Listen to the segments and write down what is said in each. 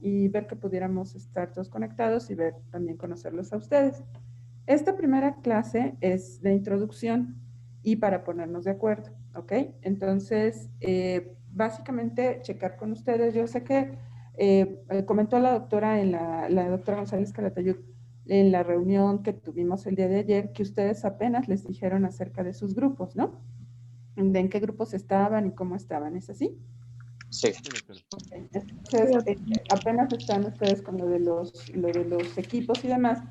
y ver que pudiéramos estar todos conectados y ver también conocerlos a ustedes. Esta primera clase es de introducción y para ponernos de acuerdo, ¿ok? Entonces, básicamente checar con ustedes. Yo sé que comentó la doctora, la doctora González Calatayud, en la reunión que tuvimos el día de ayer, que ustedes apenas les dijeron acerca de sus grupos, ¿no? De en qué grupos estaban y cómo estaban, ¿es así? Sí. Okay. Entonces, apenas están ustedes con lo de los equipos y demás.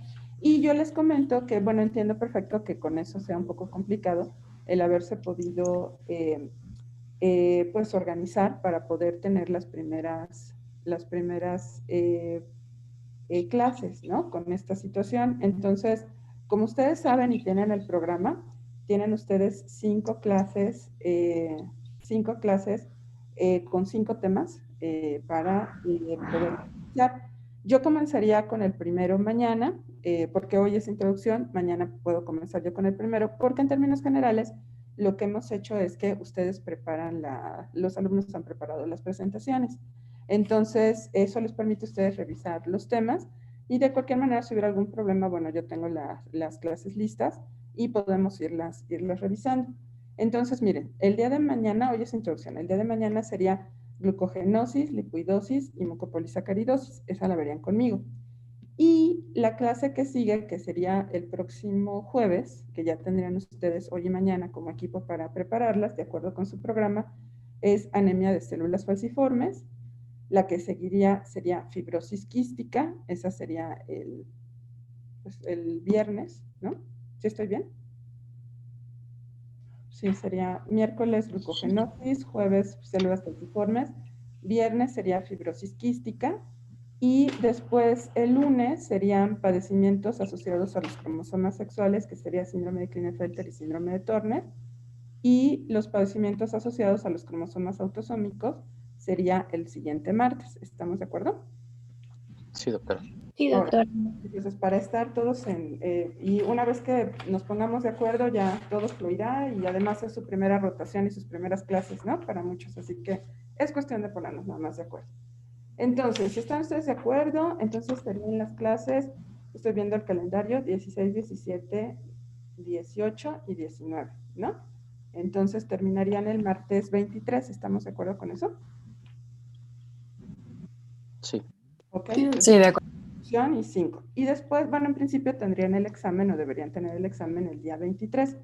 Y yo les comento que, bueno, entiendo perfecto que con eso sea un poco complicado el haberse podido, pues, organizar para poder tener las primeras clases, ¿no? Con esta situación. Entonces, como ustedes saben y tienen el programa, tienen ustedes 5 clases, con 5 temas para poder iniciar. Yo comenzaría con el primero mañana, porque hoy es introducción, mañana puedo comenzar yo con el primero, porque en términos generales lo que hemos hecho es que ustedes preparan, los alumnos han preparado las presentaciones. Entonces, eso les permite a ustedes revisar los temas y de cualquier manera, si hubiera algún problema, bueno, yo tengo las clases listas y podemos irlas revisando. Entonces, miren, el día de mañana, hoy es introducción, el día de mañana sería glucogenosis, lipidosis y mucopolisacaridosis. Esa la verían conmigo. Y la clase que sigue, que sería el próximo jueves, que ya tendrían ustedes hoy y mañana como equipo para prepararlas, de acuerdo con su programa, es anemia de células falciformes. La que seguiría sería fibrosis quística, esa sería el viernes, ¿no? ¿Sí estoy bien? Sí, sería miércoles glucogenosis, jueves células falciformes, viernes sería fibrosis quística y después el lunes serían padecimientos asociados a los cromosomas sexuales, que sería síndrome de Klinefelter y síndrome de Turner, y los padecimientos asociados a los cromosomas autosómicos sería el siguiente martes. ¿Estamos de acuerdo? Sí, doctora. Sí, doctora. Entonces, para estar todos y una vez que nos pongamos de acuerdo, ya todo fluirá y además es su primera rotación y sus primeras clases, ¿no? Para muchos, así que es cuestión de ponernos nada más de acuerdo. Entonces, si están ustedes de acuerdo, entonces serían las clases, estoy viendo el calendario, 16, 17, 18 y 19, ¿no? Entonces terminarían el martes 23, ¿estamos de acuerdo con eso? Sí. Ok. Sí, de acuerdo. Y 5. Y después, bueno, en principio tendrían el examen o deberían tener el examen el día 23.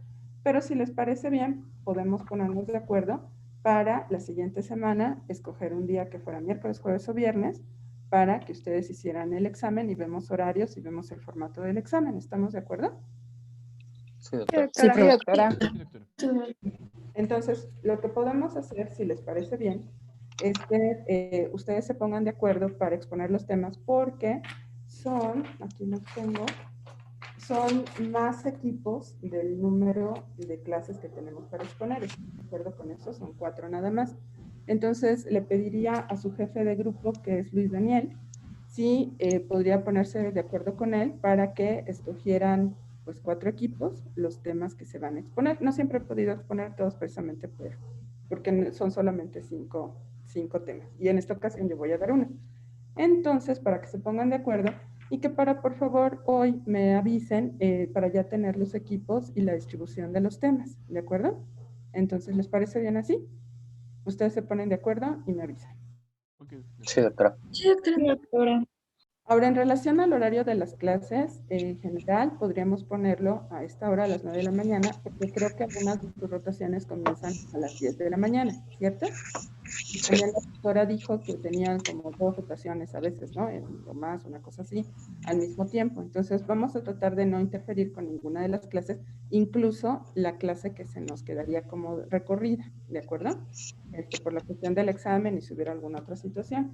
Pero si les parece bien, podemos ponernos de acuerdo para la siguiente semana, escoger un día que fuera miércoles, jueves o viernes, para que ustedes hicieran el examen y vemos horarios y vemos el formato del examen. ¿Estamos de acuerdo? Sí, doctora. Sí, doctora. Entonces, lo que podemos hacer, si les parece bien, es que ustedes se pongan de acuerdo para exponer los temas porque son, aquí los tengo, son más equipos del número de clases que tenemos para exponer. ¿Estoy de acuerdo con eso? Son 4 nada más. Entonces, le pediría a su jefe de grupo, que es Luis Daniel, si podría ponerse de acuerdo con él para que escogieran pues 4 equipos los temas que se van a exponer. No siempre he podido exponer todos precisamente porque son solamente 5 temas. Y en esta ocasión yo voy a dar uno. Entonces, para que se pongan de acuerdo y que por favor, hoy me avisen para ya tener los equipos y la distribución de los temas, ¿de acuerdo? Entonces, ¿les parece bien así? Ustedes se ponen de acuerdo y me avisan. Sí, doctora. Sí, doctora. Ahora, en relación al horario de las clases, en general podríamos ponerlo a esta hora, a las 9 de la mañana, porque creo que algunas de sus rotaciones comienzan a las 10 de la mañana, ¿cierto? Y Sí. también la doctora dijo que tenían como 2 rotaciones a veces, ¿no? O más, una cosa así, al mismo tiempo. Entonces, vamos a tratar de no interferir con ninguna de las clases, incluso la clase que se nos quedaría como recorrida, ¿de acuerdo? Por la cuestión del examen y si hubiera alguna otra situación.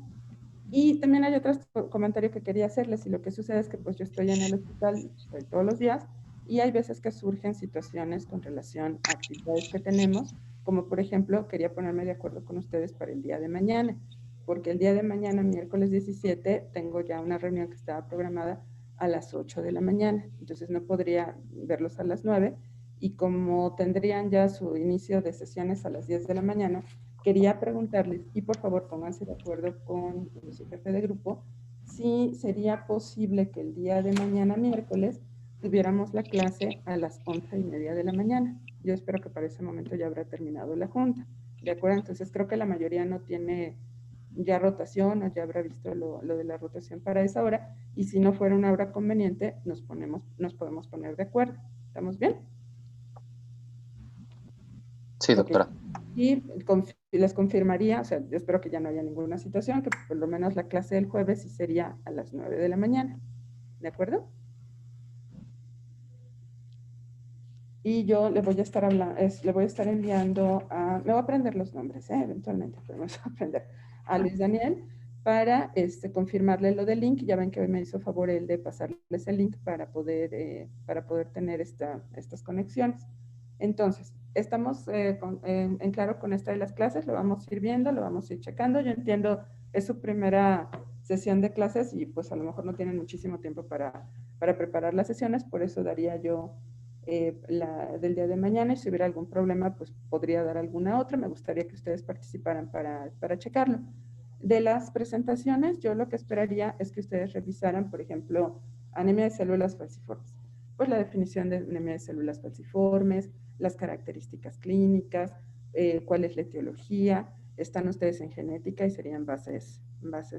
Y también hay otro comentario que quería hacerles, y lo que sucede es que pues yo estoy en el hospital todos los días y hay veces que surgen situaciones con relación a actividades que tenemos, como por ejemplo, quería ponerme de acuerdo con ustedes para el día de mañana, porque el día de mañana, miércoles 17, tengo ya una reunión que estaba programada a las 8 de la mañana, entonces no podría verlos a las 9, y como tendrían ya su inicio de sesiones a las 10 de la mañana, quería preguntarles, y por favor pónganse de acuerdo con su jefe de grupo, si sería posible que el día de mañana, miércoles, tuviéramos la clase a las 11:30 de la mañana. Yo espero que para ese momento ya habrá terminado la junta. ¿De acuerdo? Entonces creo que la mayoría no tiene ya rotación o ya habrá visto lo de la rotación para esa hora. Y si no fuera una hora conveniente, nos podemos poner de acuerdo. ¿Estamos bien? Sí, doctora. Okay. Y les confirmaría, o sea, yo espero que ya no haya ninguna situación, que por lo menos la clase del jueves sí sería a las 9 de la mañana. ¿De acuerdo? Y yo le voy a estar hablando, le voy a estar enviando me voy a aprender los nombres, eventualmente, pero me voy a aprender a Luis Daniel para confirmarle lo del link. Ya ven que hoy me hizo favor él de pasarles el link para poder tener estas conexiones. Entonces, estamos en claro con esta de las clases, lo vamos a ir viendo, lo vamos a ir checando. Yo entiendo, es su primera sesión de clases y pues a lo mejor no tienen muchísimo tiempo para preparar las sesiones, por eso daría yo la del día de mañana, y si hubiera algún problema, pues podría dar alguna otra. Me gustaría que ustedes participaran para checarlo. De las presentaciones, yo lo que esperaría es que ustedes revisaran, por ejemplo, anemia de células falciformes. Pues la definición de anemia de células falciformes, las características clínicas, cuál es la etiología. Están ustedes en genética y serían bases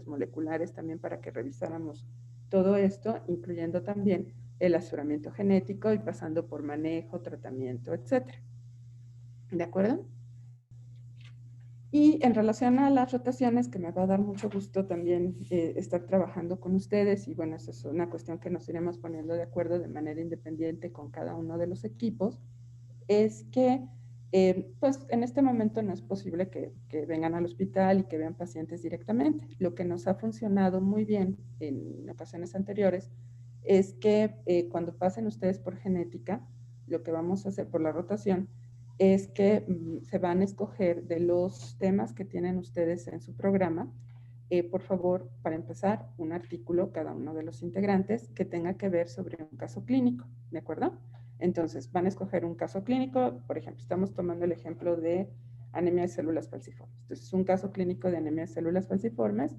moleculares también para que revisáramos todo esto, incluyendo también el asesoramiento genético y pasando por manejo, tratamiento, etc. ¿De acuerdo? Y en relación a las rotaciones, que me va a dar mucho gusto también estar trabajando con ustedes, y bueno, esa es una cuestión que nos iremos poniendo de acuerdo de manera independiente con cada uno de los equipos, es que pues en este momento no es posible que vengan al hospital y que vean pacientes directamente. Lo que nos ha funcionado muy bien en ocasiones anteriores es que cuando pasen ustedes por genética, lo que vamos a hacer por la rotación es que se van a escoger de los temas que tienen ustedes en su programa, por favor, para empezar, un artículo, cada uno de los integrantes, que tenga que ver sobre un caso clínico, ¿de acuerdo? Entonces, van a escoger un caso clínico, por ejemplo, estamos tomando el ejemplo de anemia de células falciformes. Entonces, un caso clínico de anemia de células falciformes,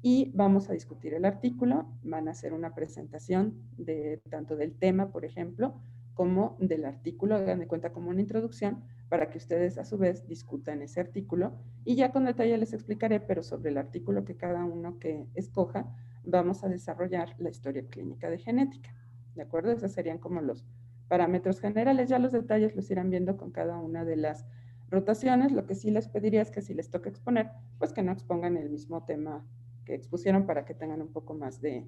y vamos a discutir el artículo. Van a hacer una presentación tanto del tema, por ejemplo, como del artículo. Hagan de cuenta como una introducción para que ustedes a su vez discutan ese artículo, y ya con detalle les explicaré, pero sobre el artículo que cada uno que escoja, vamos a desarrollar la historia clínica de genética. ¿De acuerdo? Esos serían como los parámetros generales. Ya los detalles los irán viendo con cada una de las rotaciones. Lo que sí les pediría es que si les toca exponer, pues que no expongan el mismo tema que expusieron, para que tengan un poco más de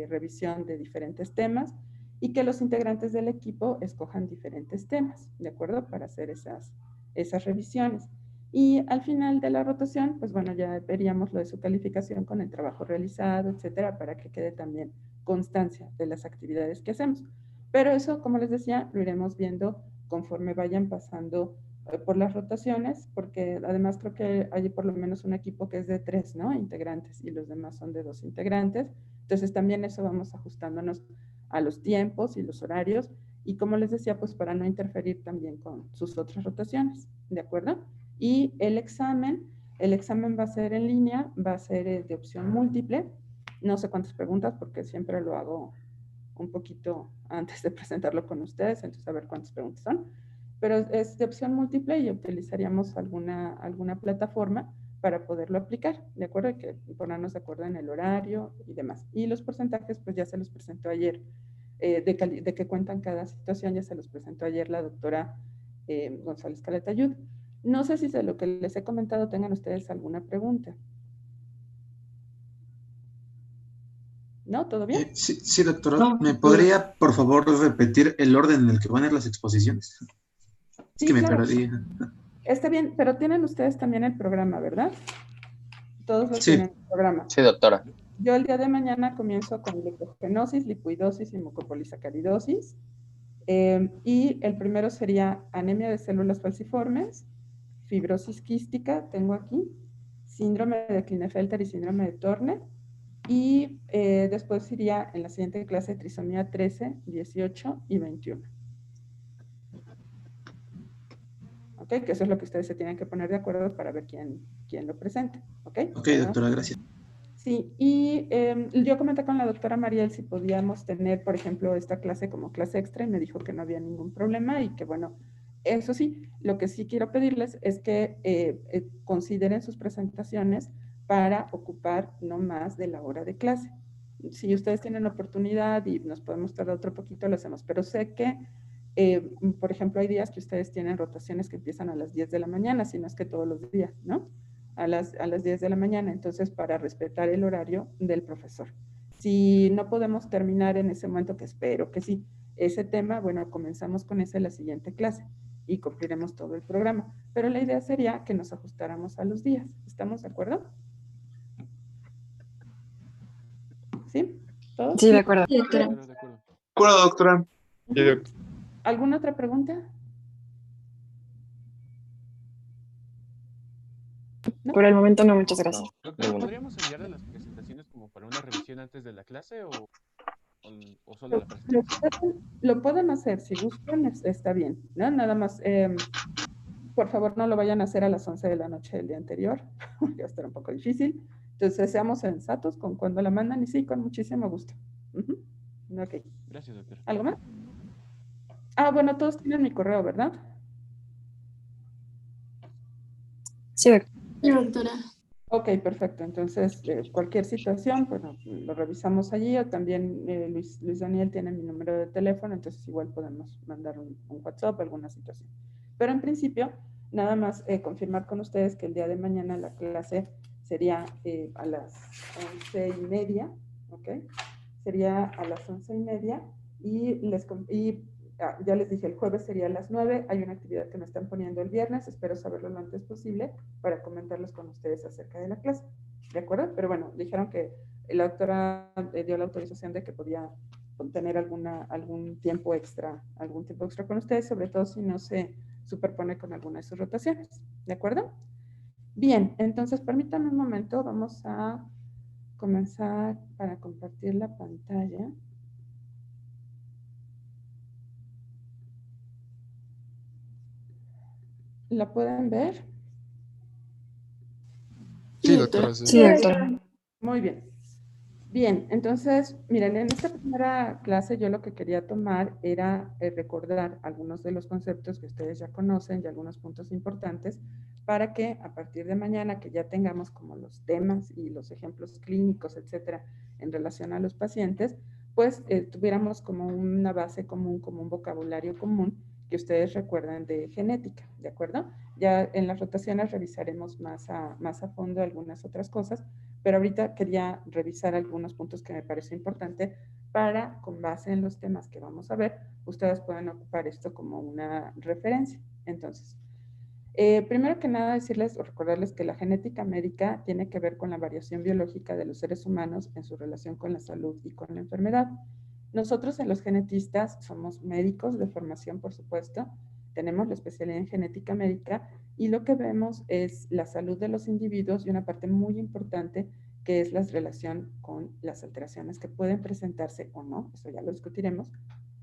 revisión de diferentes temas, y que los integrantes del equipo escojan diferentes temas, ¿de acuerdo? Para hacer esas revisiones. Y al final de la rotación, pues bueno, ya veríamos lo de su calificación con el trabajo realizado, etcétera, para que quede también constancia de las actividades que hacemos. Pero eso, como les decía, lo iremos viendo conforme vayan pasando por las rotaciones, porque además creo que hay por lo menos un equipo que es de 3, ¿no? Integrantes, y los demás son de 2 integrantes. Entonces también eso vamos ajustándonos a los tiempos y los horarios, y como les decía, pues para no interferir también con sus otras rotaciones, ¿de acuerdo? Y el examen va a ser en línea, va a ser de opción múltiple. No sé cuántas preguntas, porque siempre lo hago un poquito antes de presentarlo con ustedes, entonces a ver cuántas preguntas son. Pero es de opción múltiple y utilizaríamos alguna plataforma para poderlo aplicar, ¿de acuerdo? Y que ponernos de acuerdo en el horario y demás. Y los porcentajes, pues ya se los presentó ayer, de que cuentan cada situación, ya se los presentó ayer la doctora González Calatayud. No sé si de lo que les he comentado tengan ustedes alguna pregunta. ¿No? ¿Todo bien? Sí, doctora. ¿Me podría, por favor, repetir el orden en el que van a ir las exposiciones? Es Sí, que me claro. perdí. Está bien, pero tienen ustedes también el programa, ¿verdad? Todos los tienen el programa. Sí, doctora. Yo el día de mañana comienzo con glucogenosis, lipoidosis y mucopolisacaridosis. Y el primero sería anemia de células falciformes, fibrosis quística, tengo aquí, síndrome de Klinefelter y síndrome de Turner. Y después iría en la siguiente clase trisomía 13, 18 y 21. ¿Ok? ¿ok? Que eso es lo que ustedes se tienen que poner de acuerdo para ver quién lo presenta, ¿ok? Ok, doctora, gracias. Sí, y yo comenté con la doctora Mariel si podíamos tener, por ejemplo, esta clase como clase extra y me dijo que no había ningún problema y que bueno, eso sí, lo que sí quiero pedirles es que consideren sus presentaciones para ocupar no más de la hora de clase. Si ustedes tienen oportunidad y nos podemos tardar otro poquito, lo hacemos, pero sé que, por ejemplo, hay días que ustedes tienen rotaciones que empiezan a las 10 de la mañana, si no es que todos los días, ¿no? A las 10 de la mañana, entonces para respetar el horario del profesor. Si no podemos terminar en ese momento, que espero que sí, ese tema, bueno, comenzamos con ese en la siguiente clase y cumpliremos todo el programa. Pero la idea sería que nos ajustáramos a los días. ¿Estamos de acuerdo? ¿Sí? ¿Todos? Sí, de acuerdo. Sí, doctora. De acuerdo. De acuerdo, doctora. ¿Alguna otra pregunta? ¿No? Por el momento no, muchas gracias. No, doctora, ¿podríamos enviarle las presentaciones como para una revisión antes de la clase o solo la presentación? Lo pueden hacer, si gustan, está bien, ¿no? Nada más, por favor, no lo vayan a hacer a las 11 de la noche del día anterior, ya va a estar un poco difícil. Entonces, seamos sensatos con cuando la mandan y sí, con muchísimo gusto. Ok. Gracias, doctora. ¿Algo más? Ah, bueno, todos tienen mi correo, ¿verdad? Sí, doctora. Sí, doctora. Ok, perfecto. Entonces, cualquier situación, bueno, lo revisamos allí o también Luis Daniel tiene mi número de teléfono, entonces igual podemos mandar un WhatsApp, alguna situación. Pero en principio, nada más confirmar con ustedes que el día de mañana la clase sería a las 11:30, ¿ok? Sería a las 11:30 y ya les dije, el jueves sería a las 9. Hay una actividad que me están poniendo el viernes. Espero saberlo lo antes posible para comentarles con ustedes acerca de la clase. ¿De acuerdo? Pero bueno, dijeron que la doctora dio la autorización de que podía tener algún tiempo extra con ustedes, sobre todo si no se superpone con alguna de sus rotaciones. ¿De acuerdo? Bien, entonces permítanme un momento. Vamos a comenzar para compartir la pantalla. ¿La pueden ver? Sí, doctora, Sí, doctora. Muy bien. Bien, entonces, miren, en esta primera clase yo lo que quería tomar era recordar algunos de los conceptos que ustedes ya conocen y algunos puntos importantes para que a partir de mañana que ya tengamos como los temas y los ejemplos clínicos, etcétera, en relación a los pacientes, pues tuviéramos como una base común, como un vocabulario común que ustedes recuerdan de genética, ¿de acuerdo? Ya en las rotaciones revisaremos más a fondo algunas otras cosas, pero ahorita quería revisar algunos puntos que me parece importante para, con base en los temas que vamos a ver, ustedes puedan ocupar esto como una referencia. Entonces, primero que nada decirles o recordarles que la genética médica tiene que ver con la variación biológica de los seres humanos en su relación con la salud y con la enfermedad. Nosotros en los genetistas somos médicos de formación, por supuesto, tenemos la especialidad en genética médica y lo que vemos es la salud de los individuos y una parte muy importante que es la relación con las alteraciones que pueden presentarse o no, eso ya lo discutiremos,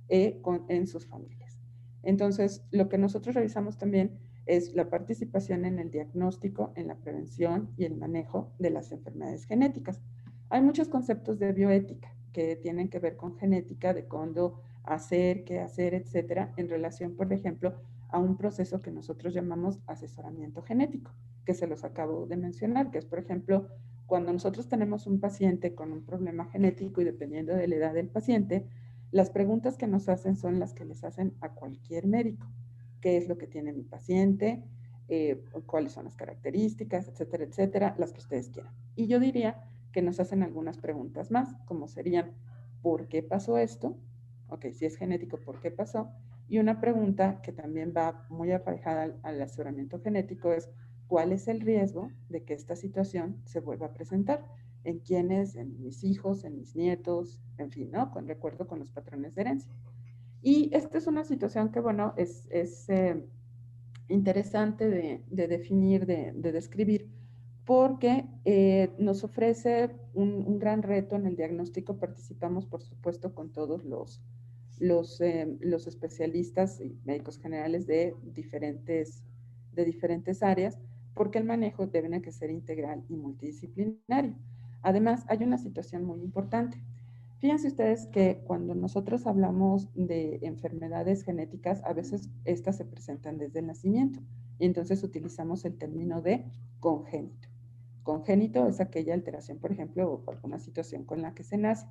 en sus familias. Entonces, lo que nosotros revisamos también es la participación en el diagnóstico, en la prevención y el manejo de las enfermedades genéticas. Hay muchos conceptos de bioética que tienen que ver con genética, de cuándo hacer, qué hacer, etcétera, en relación, por ejemplo, a un proceso que nosotros llamamos asesoramiento genético, que se los acabo de mencionar, que es, por ejemplo, cuando nosotros tenemos un paciente con un problema genético y dependiendo de la edad del paciente, las preguntas que nos hacen son las que les hacen a cualquier médico. ¿Qué es lo que tiene mi paciente? ¿Cuáles son las características? Etcétera, etcétera, las que ustedes quieran. Y yo diría que nos hacen algunas preguntas más, como serían, ¿por qué pasó esto? Ok, si es genético, ¿por qué pasó? Y una pregunta que también va muy aparejada al asesoramiento genético es, ¿cuál es el riesgo de que esta situación se vuelva a presentar? ¿En quiénes? ¿En mis hijos? ¿En mis nietos? En fin, ¿no? Con recuerdo con los patrones de herencia. Y esta es una situación que, bueno, es interesante de definir, de describir, porque nos ofrece un gran reto en el diagnóstico. Participamos, por supuesto, con todos los especialistas y médicos generales de diferentes de diferentes áreas, porque el manejo debe que ser integral y multidisciplinario. Además, hay una situación muy importante. Fíjense ustedes que cuando nosotros hablamos de enfermedades genéticas, a veces estas se presentan desde el nacimiento y entonces utilizamos el término de congénito. Congénito es aquella alteración, por ejemplo, o alguna situación con la que se nace,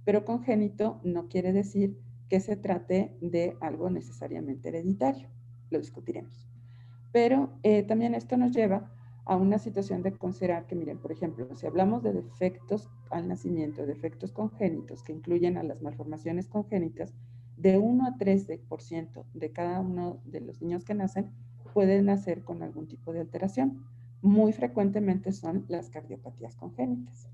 pero congénito no quiere decir que se trate de algo necesariamente hereditario. Lo discutiremos. Pero también esto nos lleva a una situación de considerar que, miren, por ejemplo, si hablamos de defectos al nacimiento, defectos congénitos que incluyen a las malformaciones congénitas, de 1 a 3% de cada uno de los niños que nacen pueden nacer con algún tipo de alteración. Muy frecuentemente son las cardiopatías congénitas.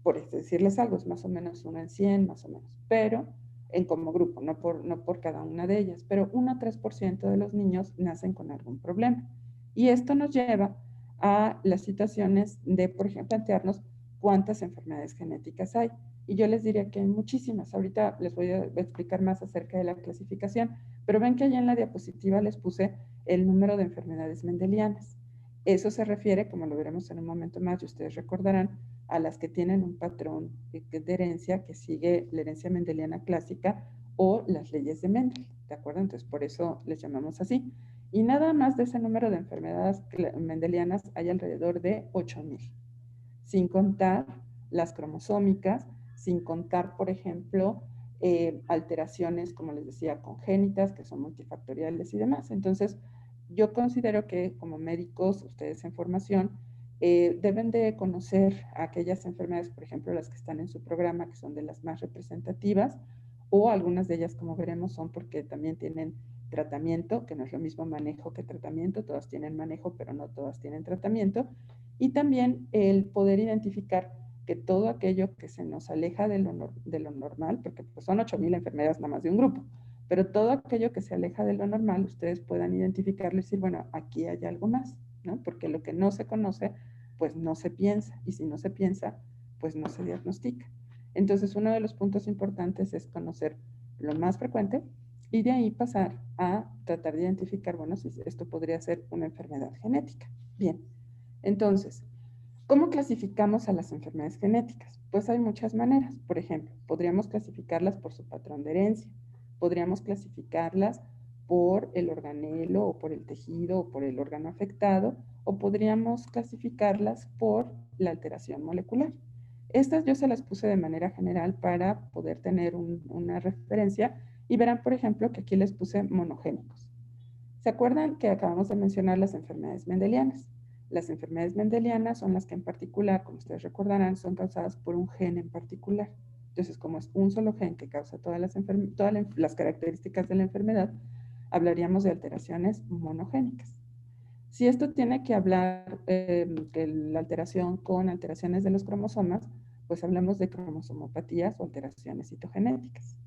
Por decirles algo, es más o menos 1 en 100, más o menos, pero en como grupo, no por cada una de ellas, pero 1 a 3% de los niños nacen con algún problema. Y esto nos lleva a las situaciones de, por ejemplo, plantearnos cuántas enfermedades genéticas hay. Y yo les diría que hay muchísimas. Ahorita les voy a explicar más acerca de la clasificación, pero ven que allá en la diapositiva les puse el número de enfermedades mendelianas. Eso se refiere, como lo veremos en un momento más, y ustedes recordarán, a las que tienen un patrón de herencia que sigue la herencia mendeliana clásica o las leyes de Mendel, ¿de acuerdo? Entonces, por eso les llamamos así. Y nada más de ese número de enfermedades mendelianas hay alrededor de 8,000, sin contar las cromosómicas, sin contar, por ejemplo, alteraciones, como les decía, congénitas, que son multifactoriales y demás. Entonces, yo considero que como médicos, ustedes en formación, deben de conocer aquellas enfermedades, por ejemplo, las que están en su programa, que son de las más representativas, o algunas de ellas, como veremos, son porque también tienen tratamiento, que no es lo mismo manejo que tratamiento, todas tienen manejo, pero no todas tienen tratamiento, y también el poder identificar que todo aquello que se nos aleja de lo normal, porque pues son 8,000 enfermedades nada más de un grupo, pero todo aquello que se aleja de lo normal, ustedes puedan identificarlo y decir, bueno, aquí hay algo más, ¿no? Porque lo que no se conoce, pues no se piensa, y si no se piensa, pues no se diagnostica. Entonces, uno de los puntos importantes es conocer lo más frecuente y de ahí pasar a tratar de identificar, bueno, si esto podría ser una enfermedad genética. Bien, entonces, ¿cómo clasificamos a las enfermedades genéticas? Pues hay muchas maneras. Por ejemplo, podríamos clasificarlas por su patrón de herencia, podríamos clasificarlas por el organelo o por el tejido o por el órgano afectado, o podríamos clasificarlas por la alteración molecular. Estas yo se las puse de manera general para poder tener una referencia y verán, por ejemplo, que aquí les puse monogénicos. ¿Se acuerdan que acabamos de mencionar las enfermedades mendelianas? Las enfermedades mendelianas son las que en particular, como ustedes recordarán, son causadas por un gen en particular. Entonces, como es un solo gen que causa todas las características de la enfermedad, hablaríamos de alteraciones monogénicas. Si esto tiene que hablar de la alteración con alteraciones de los cromosomas, pues hablamos de cromosomopatías o alteraciones citogenéticas.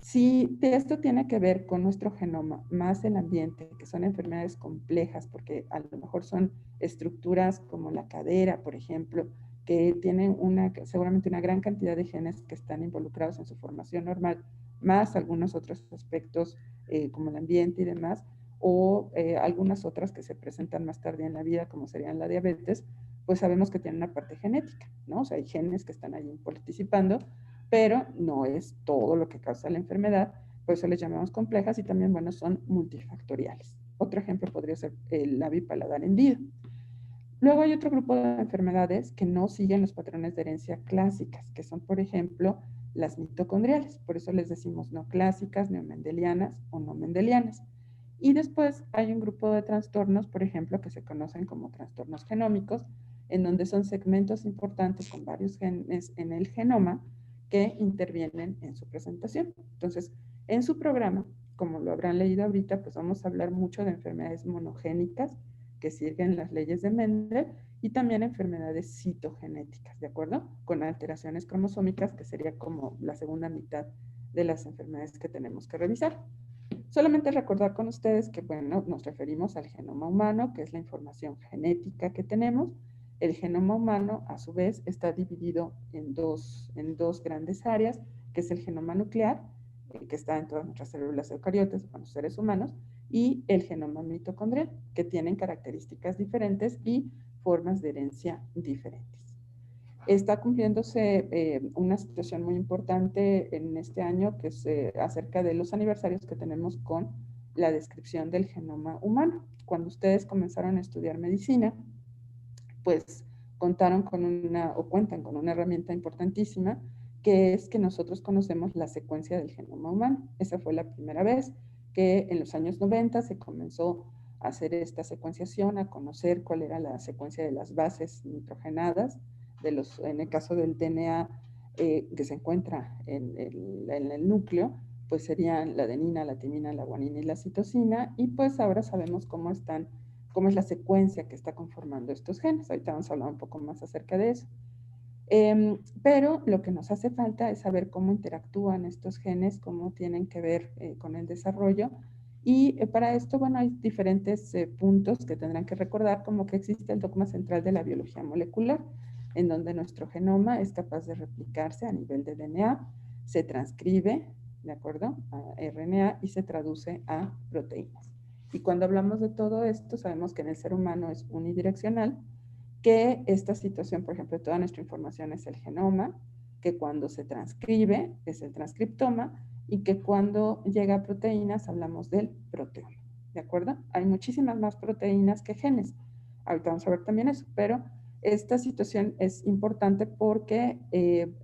Si esto tiene que ver con nuestro genoma más el ambiente, que son enfermedades complejas, porque a lo mejor son estructuras como la cadera, por ejemplo, que tienen seguramente una gran cantidad de genes que están involucrados en su formación normal, más algunos otros aspectos como el ambiente y demás, o algunas otras que se presentan más tarde en la vida, como serían la diabetes, pues sabemos que tienen una parte genética, ¿no? O sea, hay genes que están ahí participando, pero no es todo lo que causa la enfermedad, por eso les llamamos complejas y también, bueno, son multifactoriales. Otro ejemplo podría ser el labio paladar hendido. Luego hay otro grupo de enfermedades que no siguen los patrones de herencia clásicas, que son, por ejemplo, las mitocondriales. Por eso les decimos no clásicas, neomendelianas o no mendelianas. Y después hay un grupo de trastornos, por ejemplo, que se conocen como trastornos genómicos, en donde son segmentos importantes con varios genes en el genoma que intervienen en su presentación. Entonces, en su programa, como lo habrán leído ahorita, pues vamos a hablar mucho de enfermedades monogénicas que siguen las leyes de Mendel y también enfermedades citogenéticas, ¿de acuerdo? Con alteraciones cromosómicas, que sería como la segunda mitad de las enfermedades que tenemos que revisar. Solamente recordar con ustedes que, bueno, nos referimos al genoma humano, que es la información genética que tenemos. El genoma humano, a su vez, está dividido en dos grandes áreas, que es el genoma nuclear, que está en todas nuestras células eucariotas, con los seres humanos, y el genoma mitocondrial, que tienen características diferentes y formas de herencia diferentes. Está cumpliéndose una situación muy importante en este año, que es acerca de los aniversarios que tenemos con la descripción del genoma humano. Cuando ustedes comenzaron a estudiar medicina, pues contaron con o cuentan con una herramienta importantísima, que es que nosotros conocemos la secuencia del genoma humano. Esa fue la primera vez que en los años 90 se comenzó a hacer esta secuenciación, a conocer cuál era la secuencia de las bases nitrogenadas, en el caso del DNA que se encuentra en el núcleo, pues serían la adenina, la timina, la guanina y la citosina, y pues ahora sabemos cómo es la secuencia que está conformando estos genes. Ahorita vamos a hablar un poco más acerca de eso. Pero lo que nos hace falta es saber cómo interactúan estos genes, cómo tienen que ver con el desarrollo. Y para esto, bueno, hay diferentes puntos que tendrán que recordar, como que existe el dogma central de la biología molecular, en donde nuestro genoma es capaz de replicarse a nivel de DNA, se transcribe, ¿de acuerdo?, a RNA y se traduce a proteínas. Y cuando hablamos de todo esto, sabemos que en el ser humano es unidireccional, que esta situación, por ejemplo, toda nuestra información es el genoma, que cuando se transcribe es el transcriptoma y que cuando llega a proteínas hablamos del proteoma, ¿de acuerdo? Hay muchísimas más proteínas que genes. Ahorita vamos a ver también eso, pero esta situación es importante porque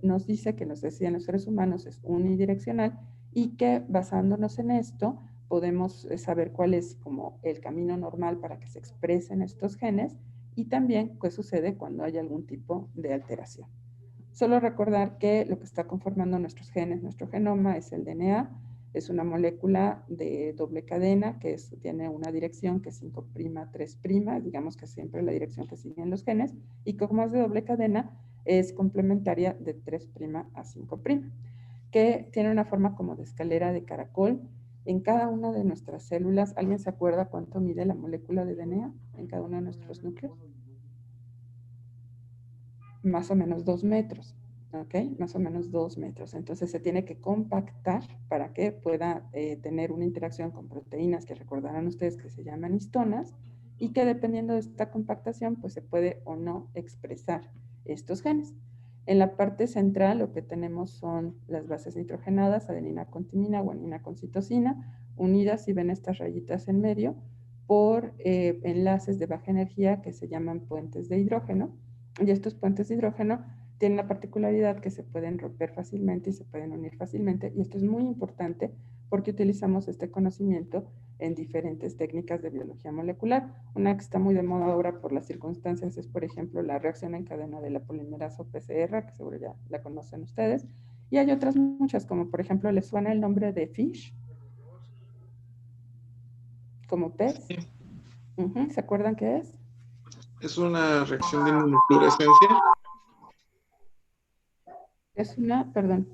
nos dice que nos decían los seres humanos es unidireccional y que basándonos en esto podemos saber cuál es como el camino normal para que se expresen estos genes y también qué sucede cuando hay algún tipo de alteración. Solo recordar que lo que está conformando nuestros genes, nuestro genoma, es el DNA. Es una molécula de doble cadena que tiene una dirección que es 5', 3', digamos que siempre la dirección que siguen los genes, y como es de doble cadena, es complementaria de 3' a 5', que tiene una forma como de escalera de caracol. En cada una de nuestras células, ¿alguien se acuerda cuánto mide la molécula de DNA en cada uno de nuestros núcleos? Más o menos 2 metros, ¿ok? Más o menos 2 metros. Entonces se tiene que compactar para que pueda tener una interacción con proteínas que recordarán ustedes que se llaman histonas y que dependiendo de esta compactación, pues se puede o no expresar estos genes. En la parte central lo que tenemos son las bases nitrogenadas, adenina con timina, guanina con citosina, unidas, si ven estas rayitas en medio, por enlaces de baja energía que se llaman puentes de hidrógeno. Y estos puentes de hidrógeno tienen la particularidad que se pueden romper fácilmente y se pueden unir fácilmente. Y esto es muy importante porque utilizamos este conocimiento en diferentes técnicas de biología molecular. Una que está muy de moda ahora por las circunstancias es, por ejemplo, la reacción en cadena de la polimerasa PCR, que seguro ya la conocen ustedes. Y hay otras muchas, como por ejemplo, ¿les suena el nombre de FISH? Como pez. ¿Se acuerdan qué es? Es una reacción de inmunofluorescencia. Es una, perdón.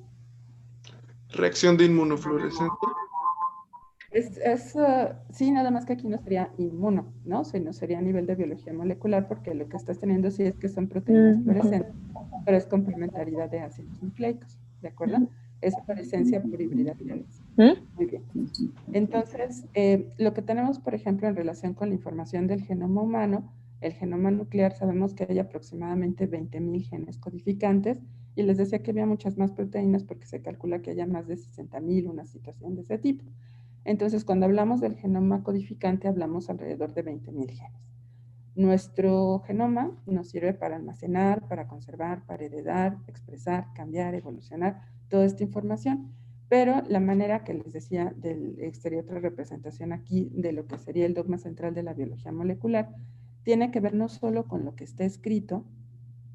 Reacción de inmunofluorescencia. Sí, nada más que aquí no sería inmuno, ¿no? Sino sería a nivel de biología molecular, porque lo que estás teniendo sí es que son proteínas fluorescentes, pero es complementariedad de ácidos nucleicos, ¿de acuerdo? Es fluorescencia por hibridaciones. Muy bien. Entonces, lo que tenemos, por ejemplo, en relación con la información del genoma humano, el genoma nuclear, sabemos que hay aproximadamente 20,000 genes codificantes, y les decía que había muchas más proteínas porque se calcula que haya más de 60,000, una situación de ese tipo. Entonces, cuando hablamos del genoma codificante, hablamos alrededor de 20,000 genes. Nuestro genoma nos sirve para almacenar, para conservar, para heredar, expresar, cambiar, evolucionar toda esta información. Pero la manera que les decía sería otra representación aquí de lo que sería el dogma central de la biología molecular, tiene que ver no solo con lo que está escrito,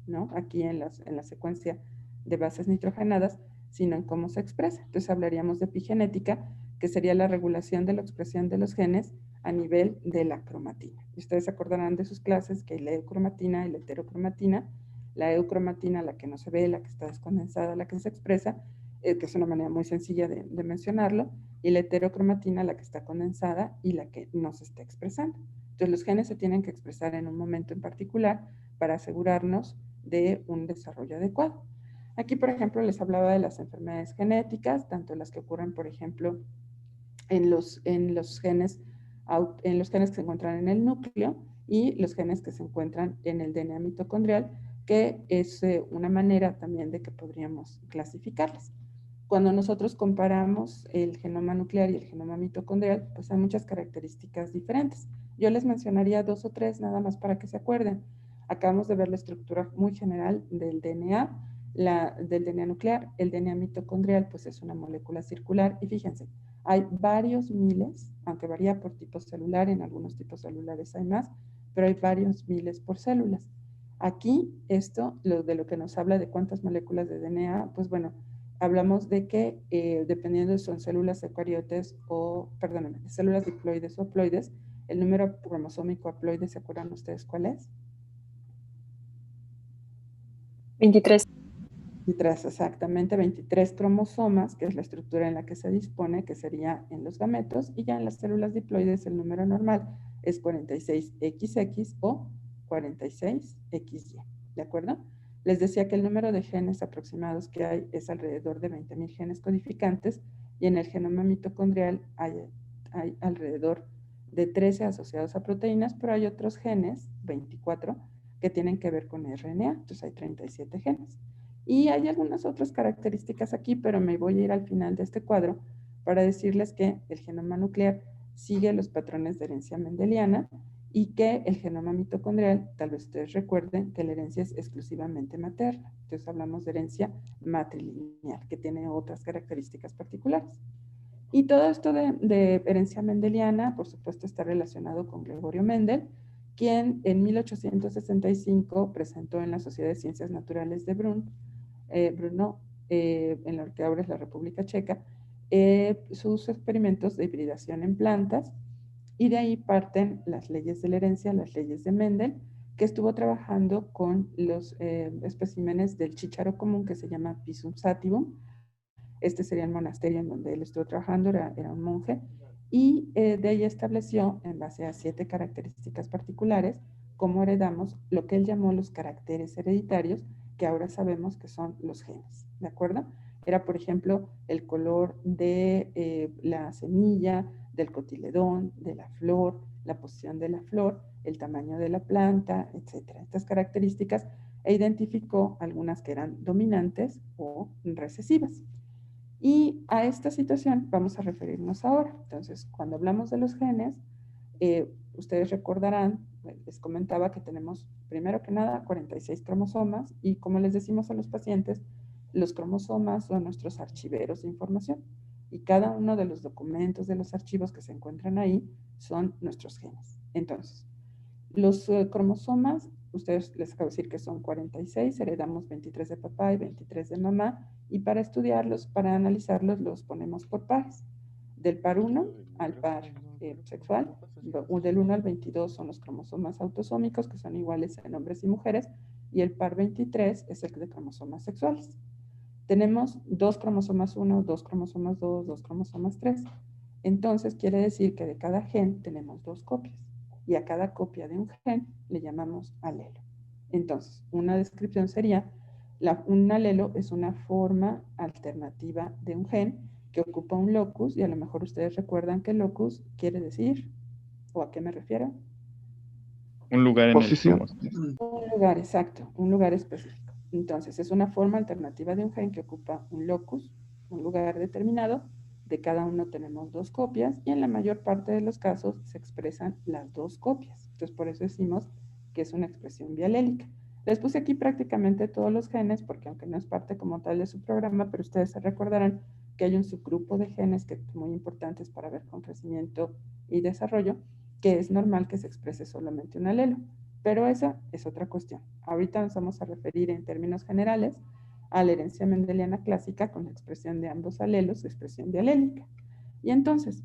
¿no? Aquí en la secuencia de bases nitrogenadas, sino en cómo se expresa. Entonces hablaríamos de epigenética, que sería la regulación de la expresión de los genes a nivel de la cromatina. Y ustedes se acordarán de sus clases que hay la eucromatina y la heterocromatina. La eucromatina, la que no se ve, la que está descondensada, la que se expresa, que es una manera muy sencilla de mencionarlo, y la heterocromatina, la que está condensada y la que no se está expresando. Entonces los genes se tienen que expresar en un momento en particular para asegurarnos de un desarrollo adecuado. Aquí, por ejemplo, les hablaba de las enfermedades genéticas, tanto las que ocurren, por ejemplo, en los genes en los genes que se encuentran en el núcleo y los genes que se encuentran en el DNA mitocondrial, que es una manera también de que podríamos clasificarlas. Cuando nosotros comparamos el genoma nuclear y el genoma mitocondrial, pues hay muchas características diferentes. Yo les mencionaría 2 o 3 nada más para que se acuerden. Acabamos de ver la estructura muy general del DNA, del DNA nuclear. El DNA mitocondrial pues es una molécula circular y fíjense, hay varios miles, aunque varía por tipo celular, en algunos tipos celulares hay más, pero hay varios miles por células. Aquí esto, de lo que nos habla de cuántas moléculas de DNA, pues bueno, hablamos de que dependiendo si son células eucariotes o, perdónenme, células diploides o haploides, el número cromosómico haploide, ¿se acuerdan ustedes cuál es? 23. 23, exactamente, 23 cromosomas, que es la estructura en la que se dispone, que sería en los gametos, y ya en las células diploides el número normal es 46XX o 46XY, ¿de acuerdo? Les decía que el número de genes aproximados que hay es alrededor de 20.000 genes codificantes, y en el genoma mitocondrial hay alrededor de 13 asociados a proteínas, pero hay otros genes, 24, que tienen que ver con RNA, entonces hay 37 genes. Y hay algunas otras características aquí, pero me voy a ir al final de este cuadro para decirles que el genoma nuclear sigue los patrones de herencia mendeliana y que el genoma mitocondrial, tal vez ustedes recuerden que la herencia es exclusivamente materna. Entonces hablamos de herencia matrilineal, que tiene otras características particulares. Y todo esto de herencia mendeliana, por supuesto, está relacionado con Gregorio Mendel, quien en 1865 presentó en la Sociedad de Ciencias Naturales de Brno, en lo que ahora es la República Checa, sus experimentos de hibridación en plantas, y de ahí parten las leyes de la herencia, las leyes de Mendel, que estuvo trabajando con los especímenes del chícharo común que se llama Pisum sativum. Este sería el monasterio en donde él estuvo trabajando, era un monje, y de ahí estableció, en base a 7 características particulares, cómo heredamos lo que él llamó los caracteres hereditarios, que ahora sabemos que son los genes, ¿de acuerdo? Era, por ejemplo, el color de la semilla, del cotiledón, de la flor, la posición de la flor, el tamaño de la planta, etcétera. Estas características, e identificó algunas que eran dominantes o recesivas. Y a esta situación vamos a referirnos ahora. Entonces, cuando hablamos de los genes, ustedes recordarán, les comentaba que tenemos, primero que nada, 46 cromosomas, y como les decimos a los pacientes, los cromosomas son nuestros archiveros de información, y cada uno de los documentos de los archivos que se encuentran ahí son nuestros genes. Entonces, los cromosomas, ustedes les acabo de decir que son 46, heredamos 23 de papá y 23 de mamá, y para estudiarlos, para analizarlos, los ponemos por pares. Del par 1 al par sexual, del 1 al 22 son los cromosomas autosómicos, que son iguales en hombres y mujeres, y el par 23 es el de cromosomas sexuales. Tenemos 2 cromosomas 1, 2 cromosomas 2, 2 cromosomas 3. Entonces, quiere decir que de cada gen tenemos 2 copias. Y a cada copia de un gen le llamamos alelo. Entonces, una descripción sería, un alelo es una forma alternativa de un gen que ocupa un locus, y a lo mejor ustedes recuerdan que locus quiere decir, ¿o a qué me refiero? Un lugar en Posición. Un lugar, exacto, un lugar específico. Entonces, es una forma alternativa de un gen que ocupa un locus, un lugar determinado. De cada uno tenemos 2 copias, y en la mayor parte de los casos se expresan las 2 copias. Entonces, por eso decimos que es una expresión bialélica. Les puse aquí prácticamente todos los genes, porque aunque no es parte como tal de su programa, pero ustedes se recordarán que hay un subgrupo de genes que son muy importantes para ver con crecimiento y desarrollo, que es normal que se exprese solamente un alelo. Pero esa es otra cuestión. Ahorita nos vamos a referir en términos generales a la herencia mendeliana clásica con la expresión de ambos alelos, expresión bialélica. Y entonces,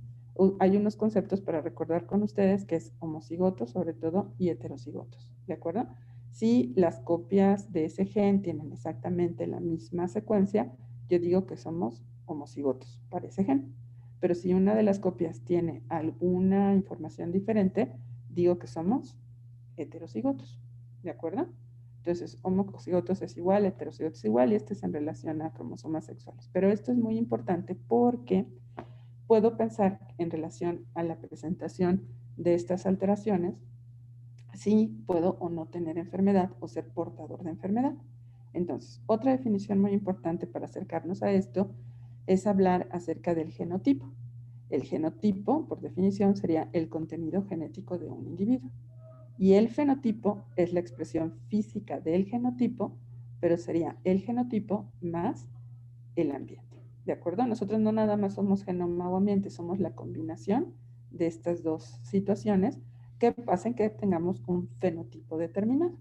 hay unos conceptos para recordar con ustedes, que es homocigotos sobre todo y heterocigotos, ¿de acuerdo? Si las copias de ese gen tienen exactamente la misma secuencia, yo digo que somos homocigotos para ese gen. Pero si una de las copias tiene alguna información diferente, digo que somos heterocigotos, ¿de acuerdo? Entonces, homocigotos es igual, heterocigotos es igual, y este es en relación a cromosomas sexuales. Pero esto es muy importante porque puedo pensar en relación a la presentación de estas alteraciones, si puedo o no tener enfermedad o ser portador de enfermedad. Entonces, otra definición muy importante para acercarnos a esto es hablar acerca del genotipo. El genotipo, por definición, sería el contenido genético de un individuo. Y el fenotipo es la expresión física del genotipo, pero sería el genotipo más el ambiente. ¿De acuerdo? Nosotros no nada más somos genoma o ambiente, somos la combinación de estas dos situaciones que hacen que tengamos un fenotipo determinado.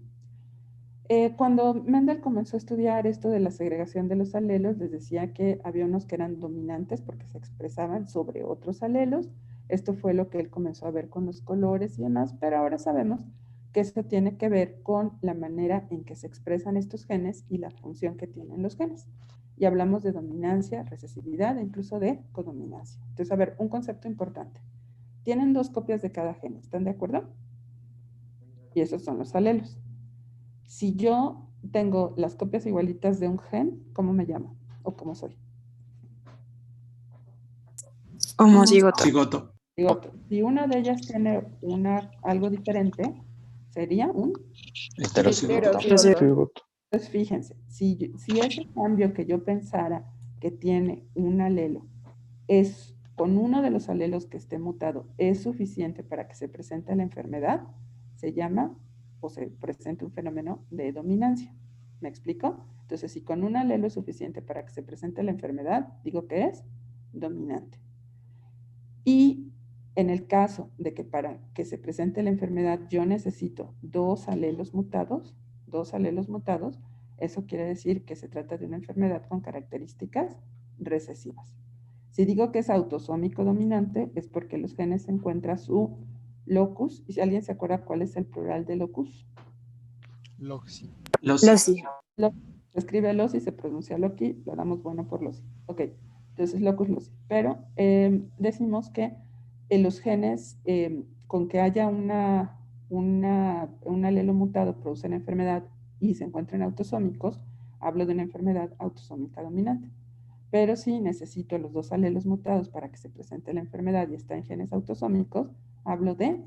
Cuando Mendel comenzó a estudiar esto de la segregación de los alelos, les decía que había unos que eran dominantes porque se expresaban sobre otros alelos. Esto fue lo que él comenzó a ver con los colores y demás, pero ahora sabemos que esto tiene que ver con la manera en que se expresan estos genes y la función que tienen los genes. Y hablamos de dominancia, recesividad e incluso de codominancia. Entonces, a ver, un concepto importante. Tienen 2 copias de cada gen, ¿están de acuerdo? Y esos son los alelos. Si yo tengo las copias igualitas de un gen, ¿cómo me llamo? ¿O cómo soy? Homocigoto. Cigoto. Cigoto. Si una de ellas tiene algo diferente, sería un... Heterocigoto. Heterocigoto. Entonces, fíjense, si ese cambio que yo pensara que tiene un alelo es con uno de los alelos que esté mutado es suficiente para que se presente la enfermedad, se llama o se presenta un fenómeno de dominancia. ¿Me explico? Entonces, si con un alelo es suficiente para que se presente la enfermedad, digo que es dominante. Y en el caso de que para que se presente la enfermedad yo necesito 2 alelos mutados, eso quiere decir que se trata de una enfermedad con características recesivas. Si digo que es autosómico dominante, es porque los genes encuentran su locus. ¿Y si alguien se acuerda cuál es el plural de locus? Loxi. Loci. Se escribe loci, se pronuncia loci, lo damos bueno por loci. Ok, entonces locus loci. Pero decimos que los genes, con que haya un alelo mutado, producen enfermedad y se encuentren autosómicos, hablo de una enfermedad autosómica dominante. Pero si necesito los 2 alelos mutados para que se presente la enfermedad y está en genes autosómicos, hablo de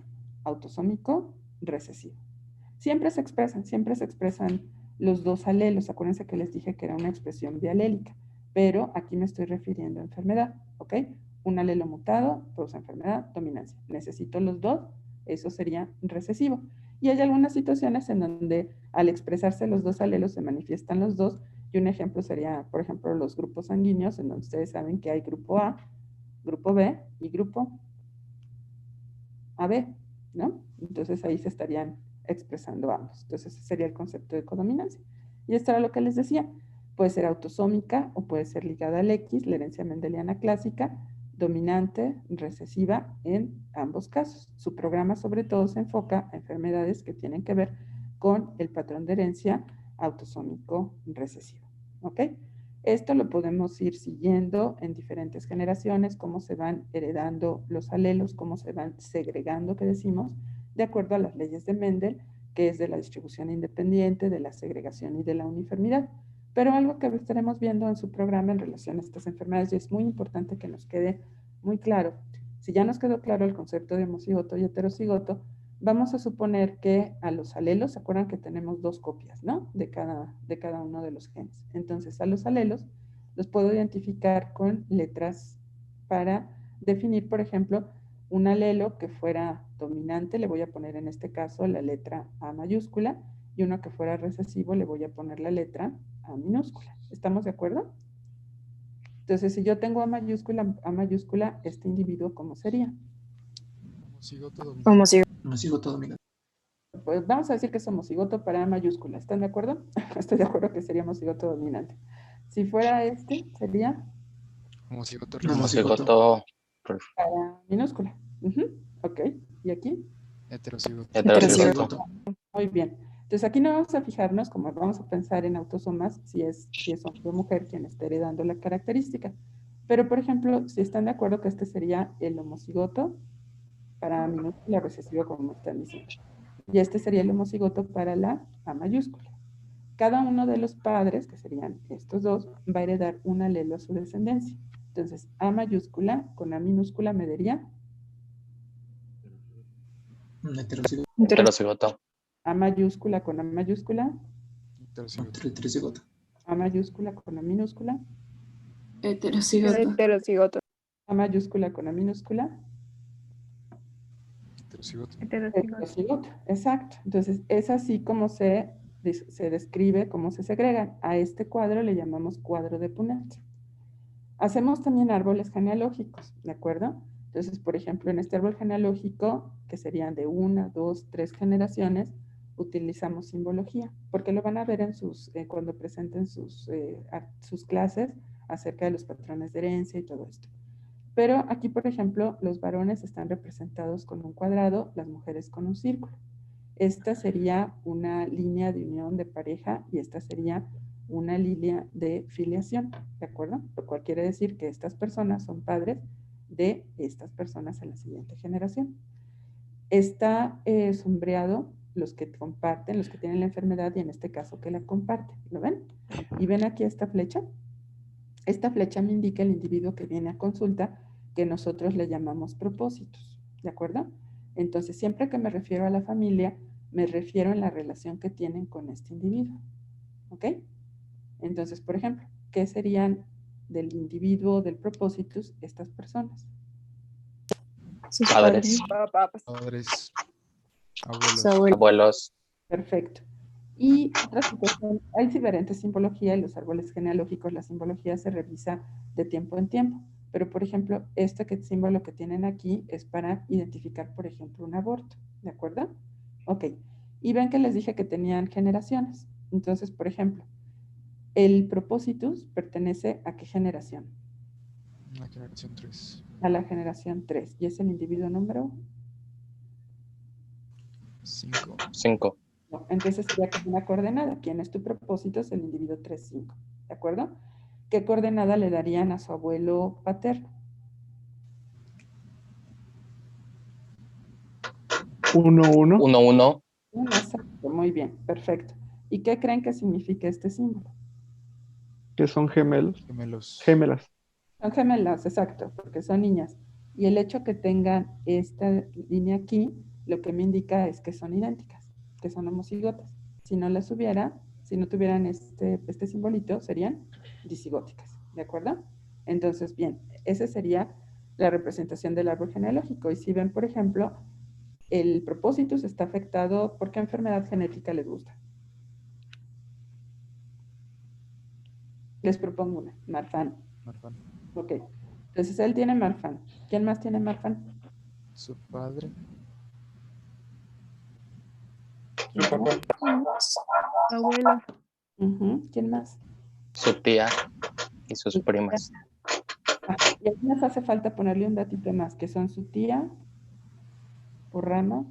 autosómico recesivo. Siempre se expresan los 2 alelos. Acuérdense que les dije que era una expresión bialélica, pero aquí me estoy refiriendo a enfermedad, ¿ok? Un alelo mutado produce enfermedad, dominancia. Necesito los 2, eso sería recesivo. Y hay algunas situaciones en donde al expresarse los 2 alelos se manifiestan los 2, y un ejemplo sería, por ejemplo, los grupos sanguíneos, en donde ustedes saben que hay grupo A, grupo B y grupo AB, ¿no? Entonces ahí se estarían expresando ambos. Entonces ese sería el concepto de codominancia. Y esto era lo que les decía. Puede ser autosómica o puede ser ligada al X, la herencia mendeliana clásica, dominante, recesiva en ambos casos. Su programa sobre todo se enfoca a enfermedades que tienen que ver con el patrón de herencia autosómico recesivo. ¿Ok? Esto lo podemos ir siguiendo en diferentes generaciones, cómo se van heredando los alelos, cómo se van segregando, que decimos, de acuerdo a las leyes de Mendel, que es de la distribución independiente, de la segregación y de la uniformidad. Pero algo que estaremos viendo en su programa en relación a estas enfermedades, y es muy importante que nos quede muy claro, si ya nos quedó claro el concepto de homocigoto y heterocigoto, vamos a suponer que a los alelos, ¿se acuerdan que tenemos 2 copias, ¿no? De cada uno de los genes. Entonces, a los alelos los puedo identificar con letras para definir, por ejemplo, un alelo que fuera dominante, le voy a poner en este caso la letra A mayúscula, y uno que fuera recesivo, le voy a poner la letra A minúscula. ¿Estamos de acuerdo? Entonces, si yo tengo A mayúscula, este individuo, ¿cómo sería? Homocigoto dominante. Homocigoto. Cigoto dominante. Pues vamos a decir que es homocigoto para A mayúscula. ¿Están de acuerdo? Estoy de acuerdo que sería homocigoto dominante. Si fuera este, sería Homocigoto Homocigoto. para minúscula. Ok. ¿Y aquí? heterocigoto. Heterocigoto. Muy bien. Entonces aquí no vamos a fijarnos, como vamos a pensar en autosomas, si es hombre o mujer quien está heredando la característica. Pero, por ejemplo, si están de acuerdo que este sería el homocigoto para minúscula recesivo, como están diciendo. Y este sería el homocigoto para la A mayúscula. Cada uno de los padres, que serían estos 2, va a heredar un alelo a su descendencia. Entonces, A mayúscula con A minúscula me daría Un heterocigoto. Heterocigoto. A mayúscula con A mayúscula, Heterocigoto. Heterocigoto. A mayúscula con A minúscula, Heterocigoto. Heterocigoto. A mayúscula con A minúscula, Heterocigoto. heterocigoto. Exacto. Entonces, es así como se describe, cómo se segregan. A este cuadro le llamamos cuadro de Punnett. Hacemos también árboles genealógicos, ¿de acuerdo? Entonces, por ejemplo, en este árbol genealógico, que serían de 1, 2, 3 generaciones, utilizamos simbología, porque lo van a ver en cuando presenten sus clases acerca de los patrones de herencia y todo esto. Pero aquí, por ejemplo, los varones están representados con un cuadrado, las mujeres con un círculo. Esta sería una línea de unión de pareja y esta sería una línea de filiación, ¿de acuerdo? Lo cual quiere decir que estas personas son padres de estas personas en la siguiente generación. Está sombreado los que comparten, los que tienen la enfermedad y en este caso que la comparten, ¿lo ven? Y ven aquí esta flecha. Esta flecha me indica el individuo que viene a consulta, que nosotros le llamamos propósitos, ¿de acuerdo? Entonces, siempre que me refiero a la familia, me refiero en la relación que tienen con este individuo, ¿ok? Entonces, por ejemplo, ¿qué serían del individuo del propósitos estas personas? Sus padres. Padres. Abuelos. Sus abuelos. Abuelos. Perfecto. Y otra situación, hay diferentes simbologías y los árboles genealógicos, la simbología se revisa de tiempo en tiempo. Pero, por ejemplo, símbolo que tienen aquí es para identificar, por ejemplo, un aborto, ¿de acuerdo? Ok. Y ven que les dije que tenían generaciones. Entonces, por ejemplo, el propósitus pertenece a qué generación? La generación 3. A la generación 3. ¿Y es el individuo número? 5. 5. No, entonces sería como una coordenada. ¿Quién es tu propósito? Es el individuo 3, 5. ¿De acuerdo? ¿Qué coordenada le darían a su abuelo paterno? 1, 1. 1, 1. Exacto, muy bien, perfecto. ¿Y qué creen que significa este símbolo? Que son gemelos. Gemelos. Gemelas. Son gemelas, exacto, porque son niñas. Y el hecho que tengan esta línea aquí, lo que me indica es que son idénticas, que son homocigotas. Si no las hubiera, si no tuvieran este simbolito, serían disigóticas, ¿de acuerdo? Entonces, bien, esa sería la representación del árbol genealógico. Y si ven, por ejemplo, el propósitus está afectado, ¿por qué enfermedad genética les gusta? Les propongo una, Marfan. Marfan. Ok, entonces él tiene Marfan. ¿Quién más tiene Marfan? Su padre. ¿Quién más? Abuela. ¿Quién más? Su tía y sus primas. Y aquí nos hace falta ponerle un datito más, que son su tía por rama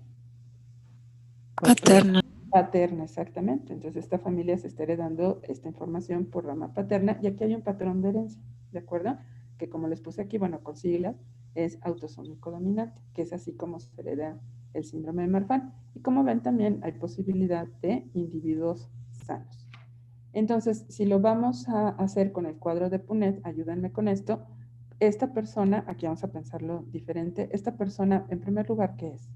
Paterna. paterna, exactamente. Entonces esta familia se está heredando esta información por rama paterna y aquí hay un patrón de herencia, ¿de acuerdo? Que como les puse aquí, bueno, con siglas, es autosómico dominante, que es así como se hereda el síndrome de Marfan. Y como ven también hay posibilidad de individuos sanos. Entonces, si lo vamos a hacer con el cuadro de Punnett, ayúdenme con esto, esta persona, aquí vamos a pensarlo diferente, esta persona, en primer lugar, ¿qué es?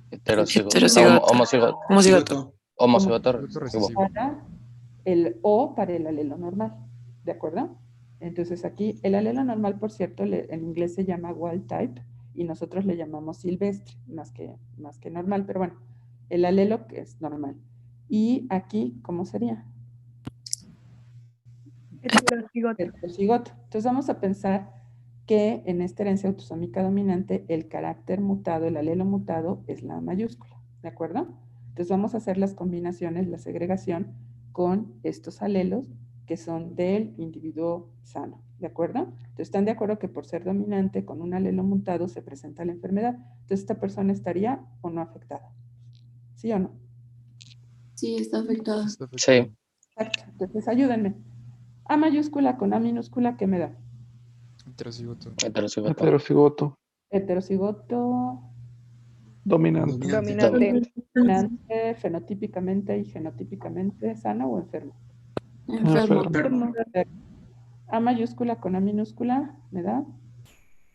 Heterocigoto. Heterocigoto. Homocigoto. Homocigoto. Homocigoto Homocigoto recesivo. Para el O para el alelo normal, ¿de acuerdo? Entonces aquí, el alelo normal, por cierto, en inglés se llama wild type y nosotros le llamamos silvestre, más que normal, pero bueno, el alelo que es normal. Y aquí, ¿cómo sería? Heterocigoto. Heterocigoto. Entonces vamos a pensar que en esta herencia autosómica dominante el carácter mutado, el alelo mutado es la mayúscula, ¿de acuerdo? Entonces vamos a hacer las combinaciones, la segregación con estos alelos que son del individuo sano, ¿de acuerdo? Entonces están de acuerdo que por ser dominante con un alelo mutado se presenta la enfermedad. Entonces esta persona estaría o no afectada, ¿sí o no? Sí, está afectada. Sí. Exacto. Entonces ayúdenme. A mayúscula con A minúscula, ¿qué me da? Heterocigoto. Heterocigoto. Heterocigoto. Heterocigoto Dominante. dominante, fenotípicamente y genotípicamente sano o enfermo. Enfermo. Enfermo. A mayúscula con A minúscula me da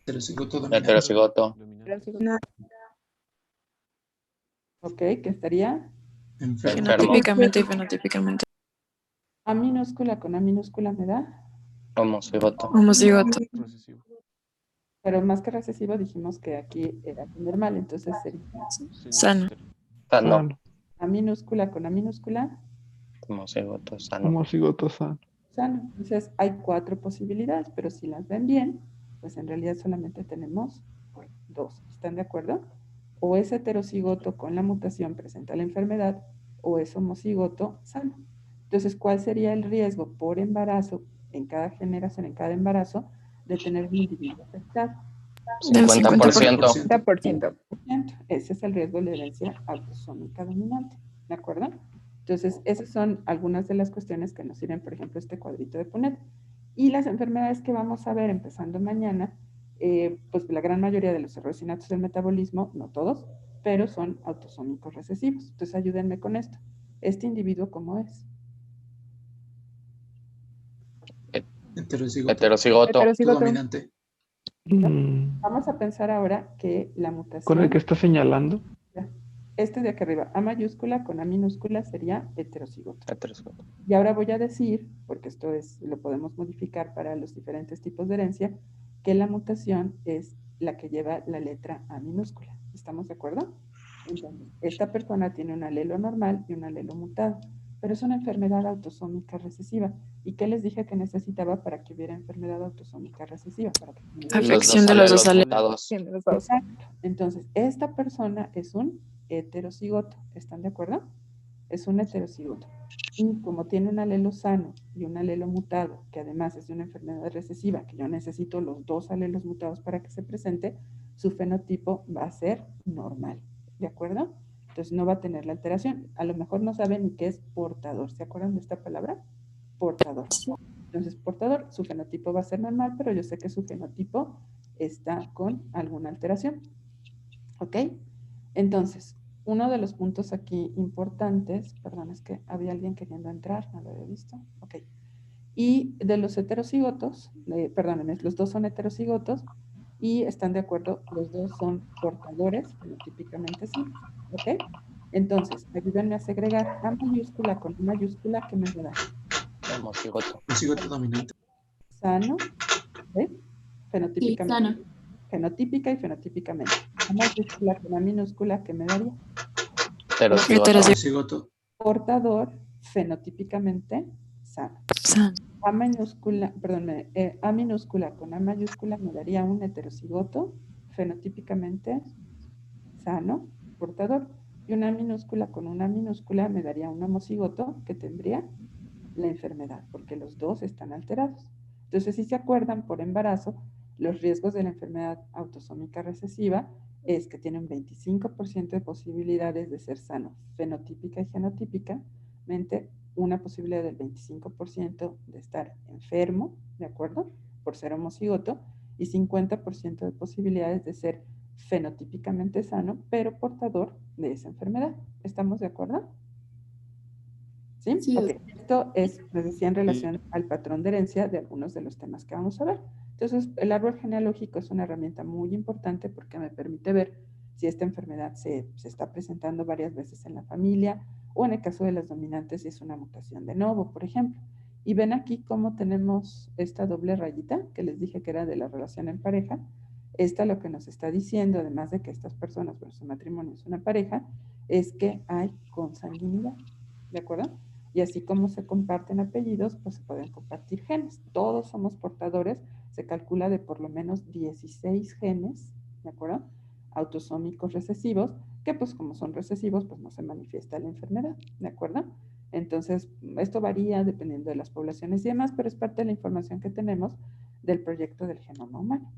Heterocigoto dominante. Heterocigoto. Dominante. ok, que estaría Enfermo. Fenotípicamente y fenotípicamente. A minúscula con A minúscula me da, Homocigoto. Homocigoto. Recesivo. pero más que recesivo dijimos que aquí era normal, entonces sería Sano. Sano. Sano. A minúscula con A minúscula, Homocigoto. Sano. Homocigoto sano. sano. Entonces hay 4 posibilidades, pero si las ven bien, pues en realidad solamente tenemos 2. ¿Están de acuerdo? O es heterocigoto con la mutación presenta la enfermedad, o es homocigoto sano. Entonces, ¿cuál sería el riesgo por embarazo en cada generación, en cada embarazo, de tener un individuo afectado? Del 50%. 50%. Ese es el riesgo de la herencia autosómica dominante, ¿de acuerdo? Entonces, esas son algunas de las cuestiones que nos sirven, por ejemplo, este cuadrito de Punnett. Y las enfermedades que vamos a ver empezando mañana, pues la gran mayoría de los errores innatos del metabolismo, no todos, pero son autosómicos recesivos. Entonces, ayúdenme con esto. ¿Este individuo cómo es? Heterocigoto. Heterocigoto. Heterocigoto. Dominante. Vamos a pensar ahora que la mutación... Con el que está señalando. Este de aquí arriba, A mayúscula con A minúscula sería heterocigoto. Heterocigoto. Y ahora voy a decir, porque esto lo podemos modificar para los diferentes tipos de herencia, que la mutación es la que lleva la letra A minúscula. ¿Estamos de acuerdo? Entonces, esta persona tiene un alelo normal y un alelo mutado, pero es una enfermedad autosómica recesiva. ¿Y qué les dije que necesitaba para que hubiera enfermedad autosómica recesiva? Para que Afección de los dos alelos. mutados. Tiene los dos. Exacto. Entonces, esta persona es un heterocigoto. ¿Están de acuerdo? Es un heterocigoto. Y como tiene un alelo sano y un alelo mutado, que además es de una enfermedad recesiva, que yo necesito los 2 alelos mutados para que se presente, su fenotipo va a ser normal. ¿De acuerdo? Entonces no va a tener la alteración. A lo mejor no saben ni qué es portador. ¿Se acuerdan de esta palabra? Portador. Entonces, portador, su fenotipo va a ser normal, pero yo sé que su fenotipo está con alguna alteración. ¿Ok? Entonces, uno de los puntos aquí importantes, perdón, es que había alguien queriendo entrar, no lo había visto. Ok. Y de los heterocigotos, perdónenme, los 2 son heterocigotos y están de acuerdo, los 2 son portadores, fenotípicamente sí. ¿Ok? Entonces, ayúdenme a segregar A mayúscula con A mayúscula, ¿qué me va a dar? Homocigoto. Heterocigoto dominante. Sano, ¿ok? Sí, Fenotípicamente. sano. Fenotípica y fenotípicamente. A mayúscula con A minúscula, ¿qué me daría? Heterocigoto. Heterocigoto. Portador, fenotípicamente sano. Sano. A minúscula, perdón, A minúscula con A mayúscula me daría un heterocigoto, fenotípicamente sano, portador. Y una minúscula con una minúscula me daría un homocigoto que tendría la enfermedad, porque los 2 están alterados. Entonces, si se acuerdan, por embarazo, los riesgos de la enfermedad autosómica recesiva es que tiene un 25% de posibilidades de ser sano, fenotípica y genotípicamente, una posibilidad del 25% de estar enfermo, ¿de acuerdo? Por ser homocigoto, y 50% de posibilidades de ser fenotípicamente sano, pero portador de esa enfermedad. ¿Estamos de acuerdo? ¿Sí? Sí. Ok. Esto es, les decía, en relación al patrón de herencia de algunos de los temas que vamos a ver. Entonces, el árbol genealógico es una herramienta muy importante porque me permite ver si esta enfermedad se está presentando varias veces en la familia o en el caso de las dominantes si es una mutación de novo, por ejemplo. Y ven aquí cómo tenemos esta doble rayita que les dije que era de la relación en pareja. Esta lo que nos está diciendo, además de que estas personas, bueno, su matrimonio es una pareja, es que hay consanguinidad. ¿De acuerdo? Y así como se comparten apellidos, pues se pueden compartir genes. Todos somos portadores, se calcula de por lo menos 16 genes, ¿de acuerdo? Autosómicos recesivos, que pues como son recesivos, pues no se manifiesta la enfermedad, ¿de acuerdo? Entonces, esto varía dependiendo de las poblaciones y demás, pero es parte de la información que tenemos del proyecto del genoma humano.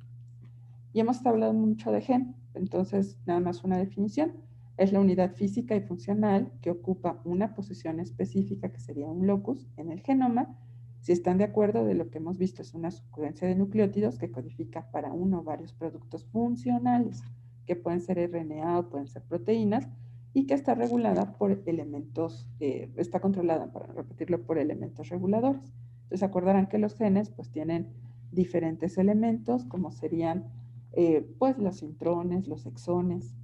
Y hemos hablado mucho de gen, entonces nada más una definición. Es la unidad física y funcional que ocupa una posición específica, que sería un locus, en el genoma. Si están de acuerdo, de lo que hemos visto es una secuencia de nucleótidos que codifica para uno o varios productos funcionales, que pueden ser RNA o pueden ser proteínas, y que está regulada por elementos, está controlada, para repetirlo, por elementos reguladores. Entonces acordarán que los genes pues tienen diferentes elementos, como serían pues los intrones, los exones.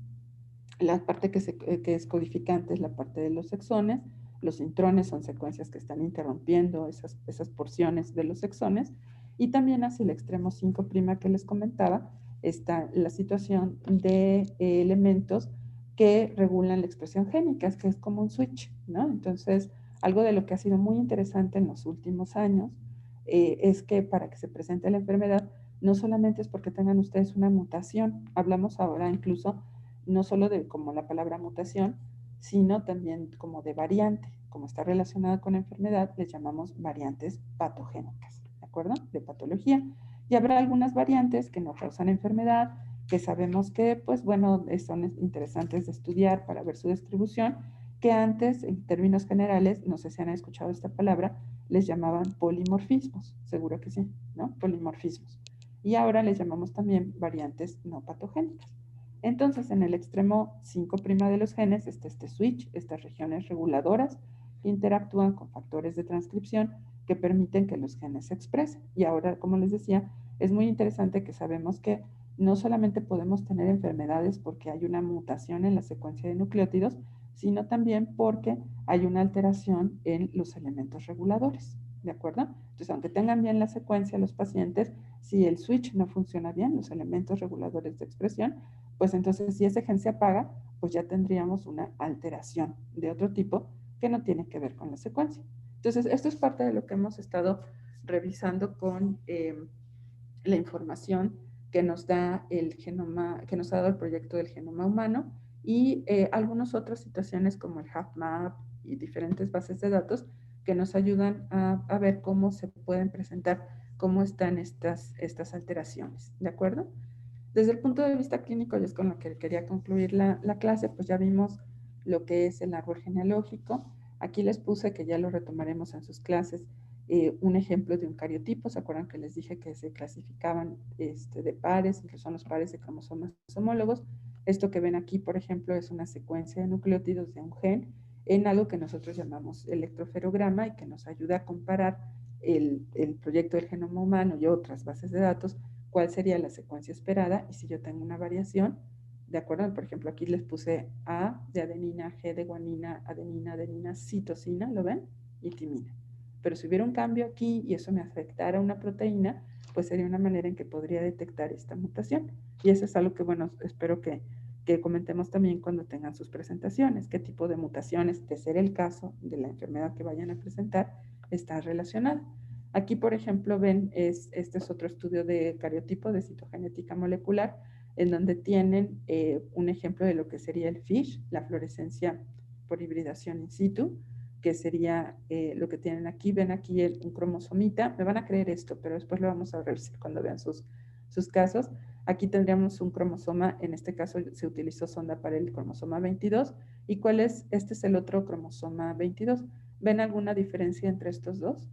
La parte que es codificante es la parte de los exones. Los intrones son secuencias que están interrumpiendo esas porciones de los exones. Y también hacia el extremo 5' que les comentaba está la situación de elementos que regulan la expresión génica, que es como un switch, ¿no? Entonces, algo de lo que ha sido muy interesante en los últimos años es que para que se presente la enfermedad, no solamente es porque tengan ustedes una mutación, hablamos ahora incluso no solo de como la palabra mutación, sino también como de variante. Como está relacionada con enfermedad, les llamamos variantes patogénicas, ¿de acuerdo? De patología. Y habrá algunas variantes que no causan enfermedad, que sabemos que, pues bueno, son interesantes de estudiar para ver su distribución, que antes, en términos generales, no sé si han escuchado esta palabra, les llamaban polimorfismos, seguro que sí, ¿no? Polimorfismos. Y ahora les llamamos también variantes no patogénicas. Entonces, en el extremo 5' de los genes está este switch, estas regiones reguladoras que interactúan con factores de transcripción que permiten que los genes se expresen. Y ahora, como les decía, es muy interesante que sabemos que no solamente podemos tener enfermedades porque hay una mutación en la secuencia de nucleótidos, sino también porque hay una alteración en los elementos reguladores, ¿de acuerdo? Entonces, aunque tengan bien la secuencia los pacientes, si el switch no funciona bien, los elementos reguladores de expresión, pues entonces si ese gen se apaga, pues ya tendríamos una alteración de otro tipo que no tiene que ver con la secuencia. Entonces, esto es parte de lo que hemos estado revisando con la información que nos da el genoma, que nos ha dado el proyecto del genoma humano y algunas otras situaciones como el HapMap y diferentes bases de datos que nos ayudan a ver cómo se pueden presentar, cómo están estas alteraciones, ¿de acuerdo? Desde el punto de vista clínico, y es con lo que quería concluir la clase, pues ya vimos lo que es el árbol genealógico. Aquí les puse, que ya lo retomaremos en sus clases, un ejemplo de un cariotipo. ¿Se acuerdan que les dije que se clasificaban de pares, que son los pares de cromosomas homólogos? Esto que ven aquí, por ejemplo, es una secuencia de nucleótidos de un gen en algo que nosotros llamamos electroferograma y que nos ayuda a comparar el proyecto del genoma humano y otras bases de datos, cuál sería la secuencia esperada y si yo tengo una variación, ¿de acuerdo? Por ejemplo, aquí les puse A de adenina, G de guanina, adenina, citosina, ¿lo ven? Y timina. Pero si hubiera un cambio aquí y eso me afectara una proteína, pues sería una manera en que podría detectar esta mutación. Y eso es algo que, bueno, espero que comentemos también cuando tengan sus presentaciones, qué tipo de mutaciones, de ser el caso de la enfermedad que vayan a presentar, está relacionada. Aquí, por ejemplo, ven, este es otro estudio de cariotipo de citogenética molecular, en donde tienen un ejemplo de lo que sería el FISH, la fluorescencia por hibridación in situ, que sería lo que tienen aquí. Ven aquí un cromosomita. Me van a creer esto, pero después lo vamos a revisar cuando vean sus casos. Aquí tendríamos un cromosoma, en este caso se utilizó sonda para el cromosoma 22. ¿Y cuál es? Este es el otro cromosoma 22. ¿Ven alguna diferencia entre estos dos?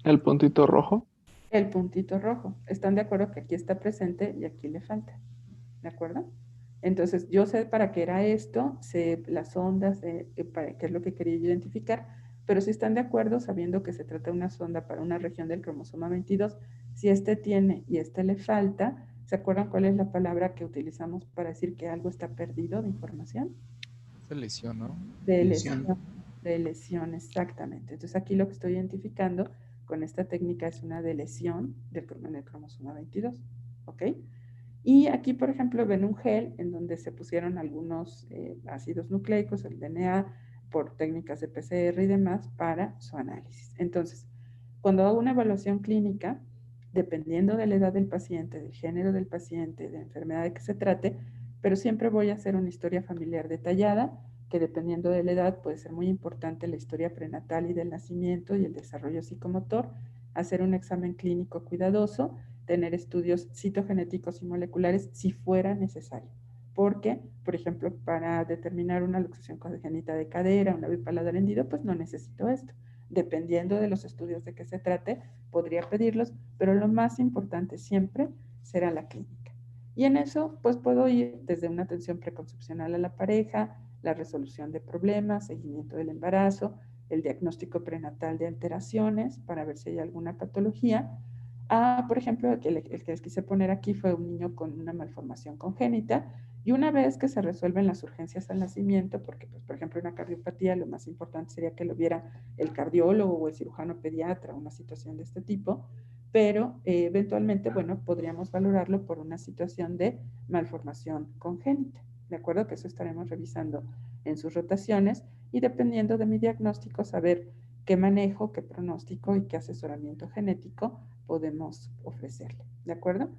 El puntito rojo. El puntito rojo. ¿Están de acuerdo que aquí está presente y aquí le falta? ¿De acuerdo? Entonces, yo sé para qué era esto, sé las ondas, para qué es lo que quería identificar, pero si están de acuerdo, sabiendo que se trata de una sonda para una región del cromosoma 22, si este tiene y este le falta, ¿se acuerdan cuál es la palabra que utilizamos para decir que algo está perdido de información? De lesión, ¿no? De Lesión. lesión. De lesión, exactamente. Entonces, aquí lo que estoy identificando con esta técnica es una delesión del cromosoma 22, ¿ok? Y aquí, por ejemplo, ven un gel en donde se pusieron algunos ácidos nucleicos, el DNA, por técnicas de PCR y demás, para su análisis. Entonces, cuando hago una evaluación clínica, dependiendo de la edad del paciente, del género del paciente, de la enfermedad de que se trate, pero siempre voy a hacer una historia familiar detallada, que dependiendo de la edad puede ser muy importante la historia prenatal y del nacimiento y el desarrollo psicomotor, hacer un examen clínico cuidadoso, tener estudios citogenéticos y moleculares si fuera necesario. Porque, por ejemplo, para determinar una luxación congénita de cadera, un labio paladar hendido, pues no necesito esto. Dependiendo de los estudios de que se trate, podría pedirlos, pero lo más importante siempre será la clínica. Y en eso, pues puedo ir desde una atención preconcepcional a la pareja, la resolución de problemas, seguimiento del embarazo, el diagnóstico prenatal de alteraciones para ver si hay alguna patología. Por ejemplo, el que les quise poner aquí fue un niño con una malformación congénita, y una vez que se resuelven las urgencias al nacimiento, porque, pues, por ejemplo, una cardiopatía, lo más importante sería que lo viera el cardiólogo o el cirujano pediatra, una situación de este tipo, pero eventualmente, bueno, podríamos valorarlo por una situación de malformación congénita, ¿de acuerdo? Que eso estaremos revisando en sus rotaciones, y dependiendo de mi diagnóstico, saber qué manejo, qué pronóstico y qué asesoramiento genético podemos ofrecerle, ¿de acuerdo?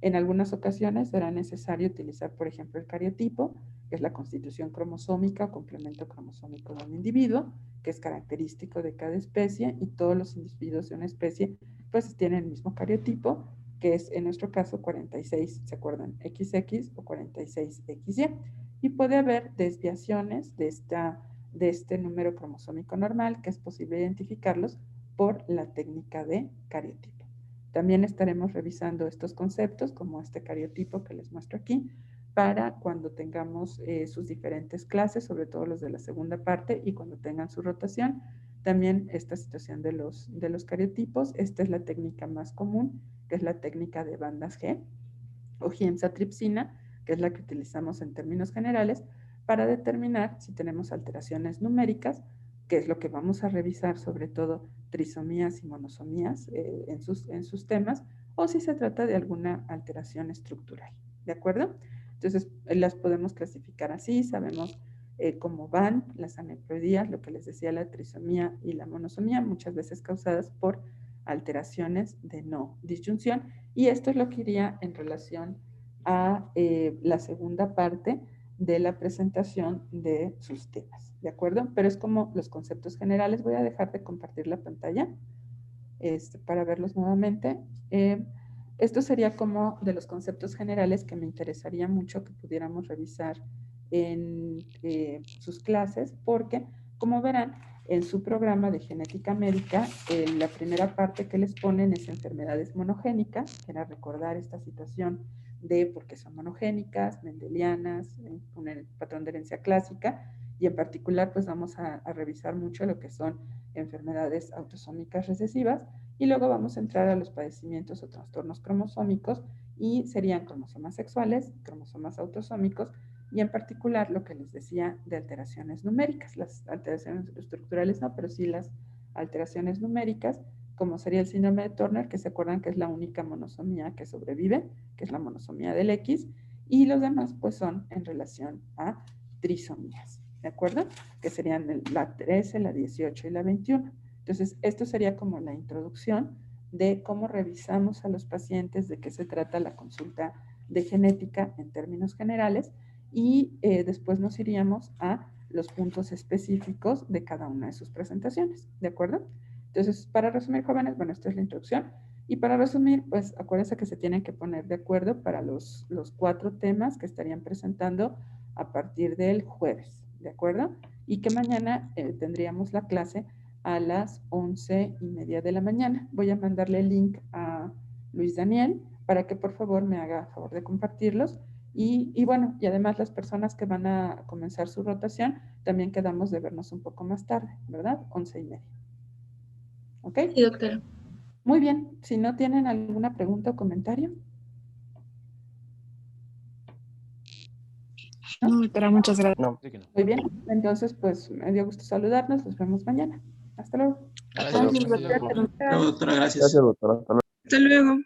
En algunas ocasiones será necesario utilizar, por ejemplo, el cariotipo, que es la constitución cromosómica o complemento cromosómico de un individuo, que es característico de cada especie, y todos los individuos de una especie pues tienen el mismo cariotipo, que es en nuestro caso 46, ¿se acuerdan? XX o 46XY. Y puede haber desviaciones de este número cromosómico normal, que es posible identificarlos por la técnica de cariotipo. También estaremos revisando estos conceptos, como este cariotipo que les muestro aquí, para cuando tengamos sus diferentes clases, sobre todo los de la segunda parte, y cuando tengan su rotación. También esta situación de los cariotipos, esta es la técnica más común, que es la técnica de bandas G, o gemcitripsina, que es la que utilizamos en términos generales, para determinar si tenemos alteraciones numéricas, que es lo que vamos a revisar, sobre todo trisomías y monosomías en sus temas, o si se trata de alguna alteración estructural, ¿de acuerdo? Entonces, las podemos clasificar así, sabemos cómo van las aneuploidías, lo que les decía, la trisomía y la monosomía, muchas veces causadas por alteraciones de no disyunción, y esto es lo que iría en relación a la segunda parte de la presentación de sus temas, ¿de acuerdo? Pero es como los conceptos generales. Voy a dejar de compartir la pantalla para verlos nuevamente. Esto sería como de los conceptos generales que me interesaría mucho que pudiéramos revisar en sus clases, porque, como verán, en su programa de genética médica, la primera parte que les ponen es enfermedades monogénicas, que era recordar esta situación de por qué son monogénicas, mendelianas, con el patrón de herencia clásica, y en particular pues vamos a revisar mucho lo que son enfermedades autosómicas recesivas, y luego vamos a entrar a los padecimientos o trastornos cromosómicos, y serían cromosomas sexuales, cromosomas autosómicos, y en particular lo que les decía de alteraciones numéricas, las alteraciones estructurales no, pero sí las alteraciones numéricas, como sería el síndrome de Turner, que se acuerdan que es la única monosomía que sobrevive, que es la monosomía del X, y los demás pues son en relación a trisomías, ¿de acuerdo? Que serían la 13, la 18 y la 21. Entonces, esto sería como la introducción de cómo revisamos a los pacientes, de qué se trata la consulta de genética en términos generales, y después nos iríamos a los puntos específicos de cada una de sus presentaciones, ¿de acuerdo? Entonces, para resumir, jóvenes, bueno, esta es la introducción. Y para resumir, pues acuérdense que se tienen que poner de acuerdo para los 4 temas que estarían presentando a partir del jueves, ¿de acuerdo? Y que mañana tendríamos la clase a las 11:30 de la mañana. Voy a mandarle el link a Luis Daniel para que por favor me haga favor de compartirlos. Y bueno, y además las personas que van a comenzar su rotación, también quedamos de vernos un poco más tarde, ¿verdad? 11:30. ¿Ok? Sí, doctora. Muy bien. Si no tienen alguna pregunta o comentario. No, doctora, muchas gracias. No, Así que no. Muy bien. Entonces, pues me dio gusto saludarnos. Nos vemos mañana. Hasta luego. Gracias, luego. doctora. Doctora, gracias. Gracias, doctora. Hasta luego. Hasta luego.